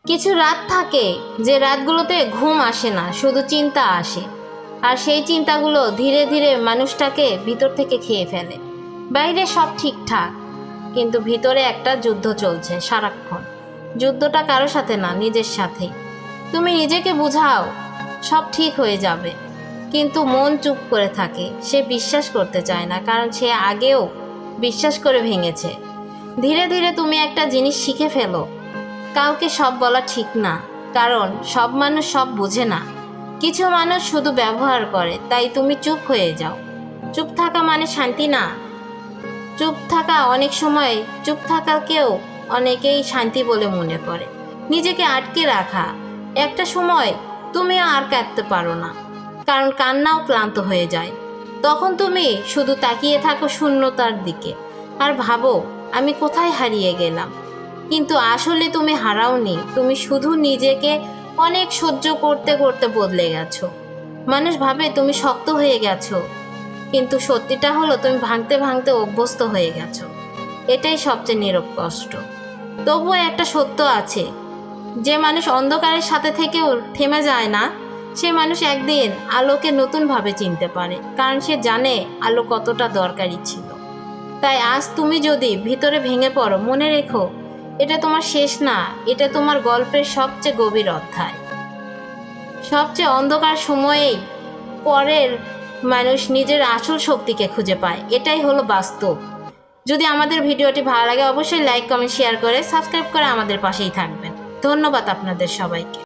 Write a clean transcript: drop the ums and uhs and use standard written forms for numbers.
কিছু রাত থাকে যে রাতগুলোতে ঘুম আসে না, শুধু চিন্তা আসে। আর সেই চিন্তাগুলো ধীরে ধীরে মানুষটাকে ভিতর থেকে খেয়ে ফেলে। বাইরে সব ঠিকঠাক, কিন্তু ভিতরে একটা যুদ্ধ চলছে সারাক্ষণ। যুদ্ধটা কারো সাথে না, নিজের সাথেই। তুমি নিজেকে বুঝাও সব ঠিক হয়ে যাবে, কিন্তু মন চুপ করে থাকে। সে বিশ্বাস করতে চায় না, কারণ সে আগেও বিশ্বাস করে ভেঙেছে। ধীরে ধীরে তুমি একটা জিনিস শিখে ফেলো, কাউকে সব বলা ঠিক না, কারণ সব মানুষ সব বোঝে না। কিছু মানুষ শুধু ব্যবহার করে, তাই তুমি চুপ হয়ে যাও। চুপ থাকা মানে শান্তি না। চুপ থাকা অনেক সময়, চুপ থাকাকেও অনেকেই শান্তি বলে মনে করে। নিজেকে আটকে রাখা, একটা সময় তুমি আর কাঁদতে পারো না, কারণ কান্নাও ক্লান্ত হয়ে যায়। তখন তুমি শুধু তাকিয়ে থাকো শূন্যতার দিকে আর ভাবো, আমি কোথায় হারিয়ে গেলাম। কিন্তু আসলে তুমি হারাওনি, তুমি শুধু নিজেকে অনেক সহ্য করতে করতে বদলে গেছো। মানুষ ভাবে তুমি শক্ত হয়ে গেছো, কিন্তু সত্যিটা হলো তুমি ভাঙতে ভাঙতে অভ্যস্ত হয়ে গেছো। এটাই সবচেয়ে নীরব কষ্ট। তবুও একটা সত্য আছে, যে মানুষ অন্ধকারের সাথে থেকেও থেমে যায় না, সে মানুষ একদিন আলোকে নতুনভাবে চিনতে পারে, কারণ সে জানে আলো কতটা দরকারি ছিল। তাই আজ তুমি যদি ভিতরে ভেঙে পড়ো, মনে রেখো, এটা তোমার শেষ না, এটা তোমার গল্পের সবচেয়ে গভীর অধ্যায়। সবচেয়ে অন্ধকার সময়েই পরের মানুষ নিজের আসল শক্তিকে খুঁজে পায়। এটাই হলো বাস্তব। যদি আমাদের ভিডিওটি ভালো লাগে, অবশ্যই লাইক, কমেন্ট, শেয়ার করে সাবস্ক্রাইব করে আমাদের পাশেই থাকবেন। ধন্যবাদ আপনাদের সবাইকে।